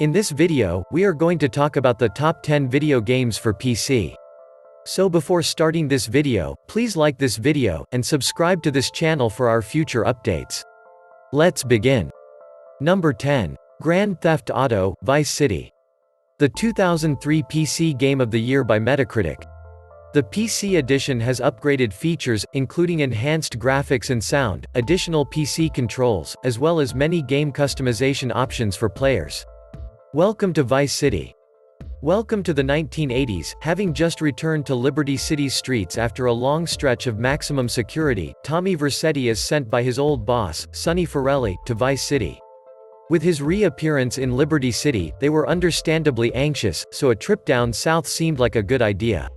In this video, we are going to talk about the top 10 video games for PC. So before starting this video, please like this video, and subscribe to this channel for our future updates. Let's begin. Number 10. Grand Theft Auto: Vice City. The 2003 PC Game of the Year by Metacritic. The PC edition has upgraded features, including enhanced graphics and sound, additional PC controls, as well as many game customization options for players. Welcome to Vice City. Welcome to the 1980s. Having just returned to Liberty City's streets after a long stretch of maximum security, Tommy Vercetti is sent by his old boss, Sonny Forelli, to Vice City. With his reappearance in Liberty City, they were understandably anxious, so a trip down south seemed like a good idea.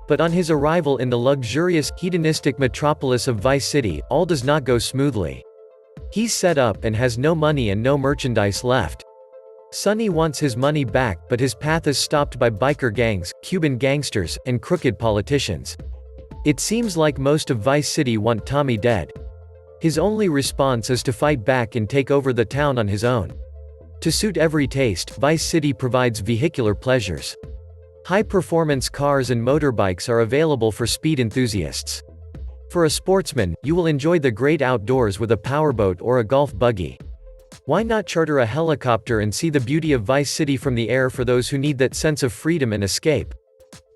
But on his arrival in the luxurious, hedonistic metropolis of Vice City, all does not go smoothly. He's set up and has no money and no merchandise left. Sonny wants his money back, but his path is stopped by biker gangs, Cuban gangsters, and crooked politicians. It seems like most of Vice City want Tommy dead. His only response is to fight back and take over the town on his own. To suit every taste, Vice City provides vehicular pleasures. High-performance cars and motorbikes are available for speed enthusiasts. For a sportsman, you will enjoy the great outdoors with a powerboat or a golf buggy. Why not charter a helicopter and see the beauty of Vice City from the air for those who need that sense of freedom and escape?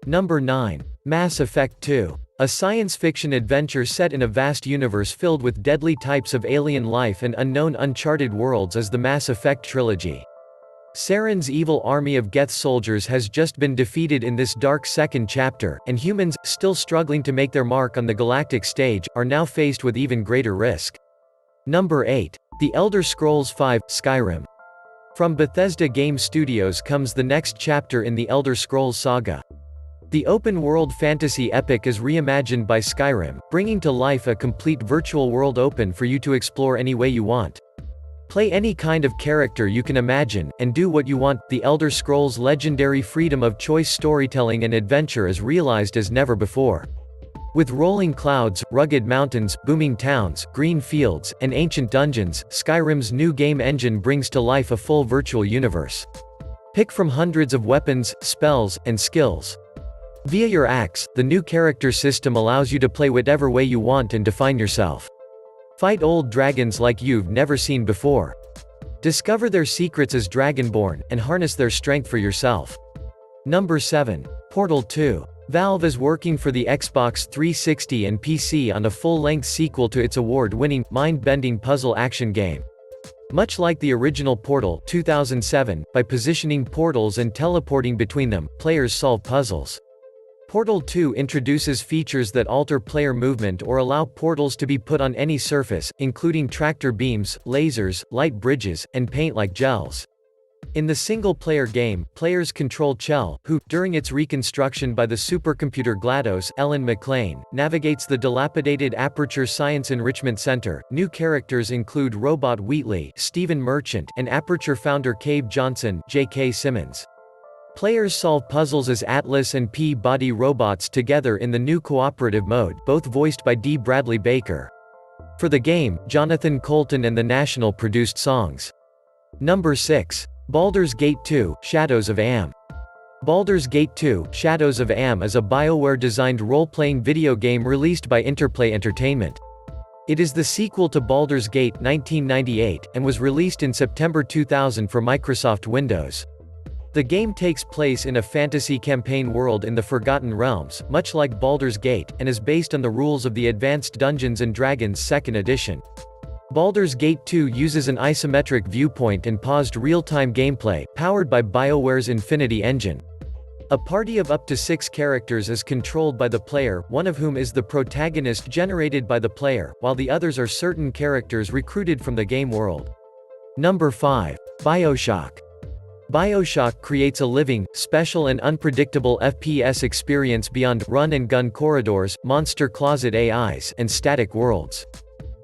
Number 9. Mass Effect 2. A science fiction adventure set in a vast universe filled with deadly types of alien life and unknown uncharted worlds is the Mass Effect trilogy. Saren's evil army of Geth soldiers has just been defeated in this dark second chapter, and humans, still struggling to make their mark on the galactic stage, are now faced with even greater risk. Number 8. The Elder Scrolls V: Skyrim. From Bethesda Game Studios comes the next chapter in the Elder Scrolls saga. The open-world fantasy epic is reimagined by Skyrim, bringing to life a complete virtual world open for you to explore any way you want. Play any kind of character you can imagine, and do what you want. The Elder Scrolls' legendary freedom of choice storytelling and adventure is realized as never before. With rolling clouds, rugged mountains, booming towns, green fields, and ancient dungeons, Skyrim's new game engine brings to life a full virtual universe. Pick from hundreds of weapons, spells, and skills. Via your axe, the new character system allows you to play whatever way you want and define yourself. Fight old dragons like you've never seen before. Discover their secrets as Dragonborn, and harness their strength for yourself. Number 7. Portal 2. Valve is working for the Xbox 360 and PC on a full-length sequel to its award-winning, mind-bending puzzle action game. Much like the original Portal 2007, by positioning portals and teleporting between them, players solve puzzles. Portal 2 introduces features that alter player movement or allow portals to be put on any surface, including tractor beams, lasers, light bridges, and paint-like gels. In the single-player game, players control Chell, who, during its reconstruction by the supercomputer GLaDOS, Ellen McLean, navigates the dilapidated Aperture Science Enrichment Center. New characters include Robot Wheatley, Stephen Merchant, and Aperture founder Cave Johnson, J.K. Simmons. Players solve puzzles as Atlas and P-body robots together in the new cooperative mode, both voiced by D. Bradley Baker. For the game, Jonathan Coulton and The National produced songs. Number 6. Baldur's Gate 2: Shadows of Am. Baldur's Gate 2: Shadows of Am is a BioWare-designed role-playing video game released by Interplay Entertainment. It is the sequel to Baldur's Gate 1998, and was released in September 2000 for Microsoft Windows. The game takes place in a fantasy campaign world in the Forgotten Realms, much like Baldur's Gate, and is based on the rules of the Advanced Dungeons & Dragons 2nd edition. Baldur's Gate 2 uses an isometric viewpoint and paused real-time gameplay, powered by BioWare's Infinity Engine. A party of up to 6 characters is controlled by the player, one of whom is the protagonist generated by the player, while the others are certain characters recruited from the game world. Number 5. BioShock. BioShock creates a living, special and unpredictable FPS experience beyond run-and-gun corridors, monster closet AIs, and static worlds.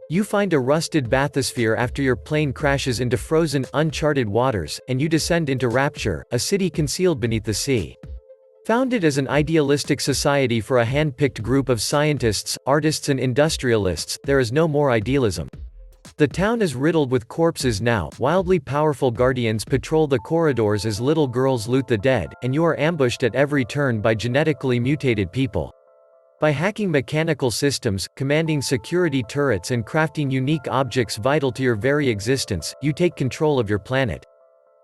You find a rusted bathysphere after your plane crashes into frozen, uncharted waters, and you descend into Rapture, a city concealed beneath the sea. Founded as an idealistic society for a hand-picked group of scientists, artists and industrialists, there is no more idealism. The town is riddled with corpses now, wildly powerful guardians patrol the corridors as little girls loot the dead, and you are ambushed at every turn by genetically mutated people. By hacking mechanical systems, commanding security turrets and crafting unique objects vital to your very existence, you take control of your planet.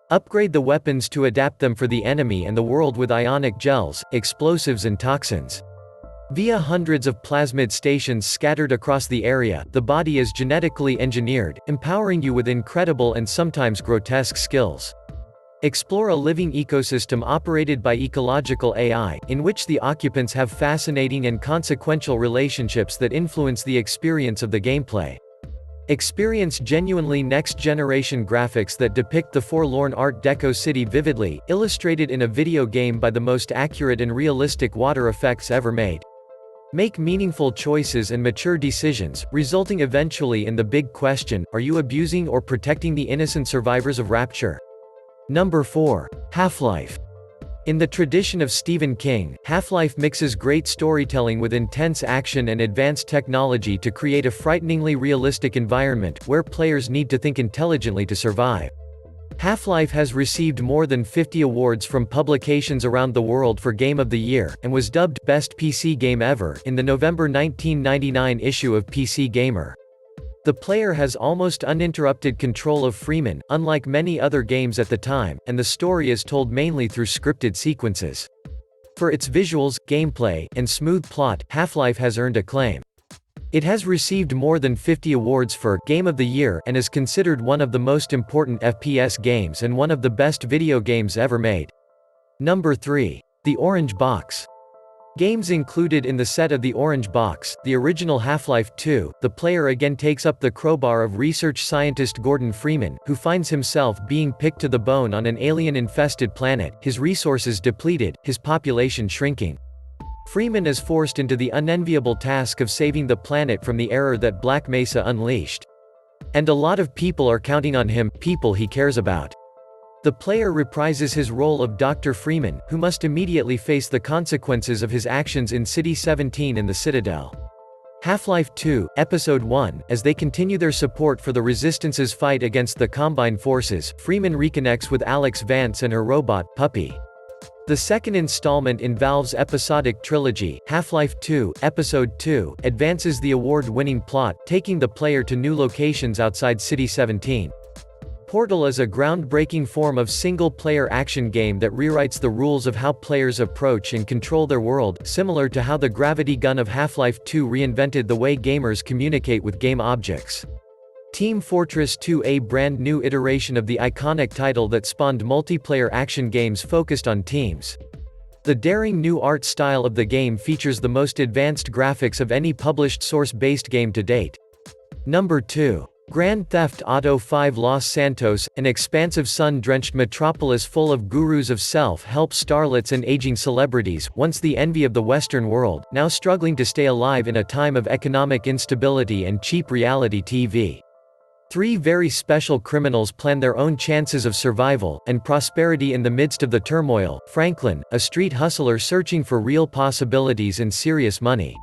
Upgrade the weapons to adapt them for the enemy and the world with ionic gels, explosives and toxins. Via hundreds of plasmid stations scattered across the area, the body is genetically engineered, empowering you with incredible and sometimes grotesque skills. Explore a living ecosystem operated by ecological AI, in which the occupants have fascinating and consequential relationships that influence the experience of the gameplay. Experience genuinely next-generation graphics that depict the forlorn Art Deco city vividly, illustrated in a video game by the most accurate and realistic water effects ever made. Make meaningful choices and mature decisions, resulting eventually in the big question, are you abusing or protecting the innocent survivors of Rapture? Number 4. Half-Life. In the tradition of Stephen King, Half-Life mixes great storytelling with intense action and advanced technology to create a frighteningly realistic environment, where players need to think intelligently to survive. Half-Life has received more than 50 awards from publications around the world for Game of the Year, and was dubbed Best PC Game Ever in the November 1999 issue of PC Gamer. The player has almost uninterrupted control of Freeman, unlike many other games at the time, and the story is told mainly through scripted sequences. For its visuals, gameplay, and smooth plot, Half-Life has earned acclaim. It has received more than 50 awards for Game of the Year and is considered one of the most important FPS games and one of the best video games ever made. Number 3. The Orange Box. Games included in the set of the Orange Box, the original Half-Life 2, the player again takes up the crowbar of research scientist Gordon Freeman, who finds himself being picked to the bone on an alien-infested planet, his resources depleted, his population shrinking. Freeman is forced into the unenviable task of saving the planet from the error that Black Mesa unleashed. And a lot of people are counting on him, people he cares about. The player reprises his role of Dr. Freeman, who must immediately face the consequences of his actions in City 17 in the Citadel. Half-Life 2, Episode 1, as they continue their support for the Resistance's fight against the Combine forces, Freeman reconnects with Alex Vance and her robot, Puppy. The second installment in Valve's episodic trilogy, Half-Life 2, Episode 2, advances the award-winning plot, taking the player to new locations outside City 17. Portal is a groundbreaking form of single-player action game that rewrites the rules of how players approach and control their world, similar to how the gravity gun of Half-Life 2 reinvented the way gamers communicate with game objects. Team Fortress 2, a brand new iteration of the iconic title that spawned multiplayer action games focused on teams. The daring new art style of the game features the most advanced graphics of any published source-based game to date. Number 2. Grand Theft Auto V Los Santos, an expansive sun-drenched metropolis full of gurus of self-help starlets and aging celebrities, once the envy of the Western world, now struggling to stay alive in a time of economic instability and cheap reality TV. 3 very special criminals plan their own chances of survival and prosperity in the midst of the turmoil: Franklin, a street hustler searching for real possibilities and serious money;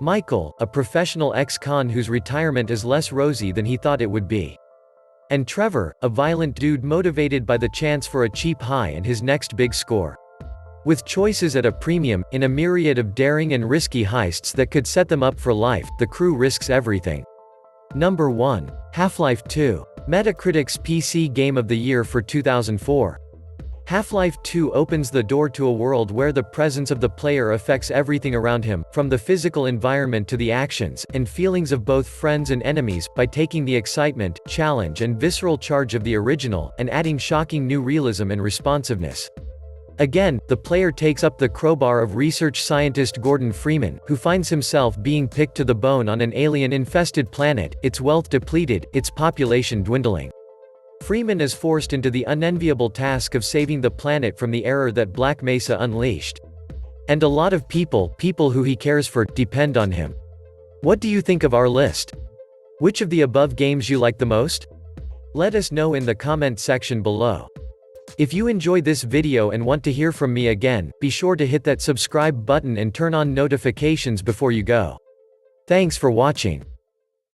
Michael, a professional ex-con whose retirement is less rosy than he thought it would be; and Trevor, a violent dude motivated by the chance for a cheap high and his next big score. With choices at a premium, in a myriad of daring and risky heists that could set them up for life, the crew risks everything. Number 1. Half-Life 2. Metacritic's PC Game of the Year for 2004. Half-Life 2 opens the door to a world where the presence of the player affects everything around him, from the physical environment to the actions and feelings of both friends and enemies, by taking the excitement, challenge and visceral charge of the original, and adding shocking new realism and responsiveness. Again, the player takes up the crowbar of research scientist Gordon Freeman, who finds himself being picked to the bone on an alien-infested planet, its wealth depleted, its population dwindling. Freeman is forced into the unenviable task of saving the planet from the error that Black Mesa unleashed. And a lot of people who he cares for, depend on him. What do you think of our list? Which of the above games you like the most? Let us know in the comment section below. If you enjoyed this video and want to hear from me again, be sure to hit that subscribe button and turn on notifications before you go. Thanks for watching.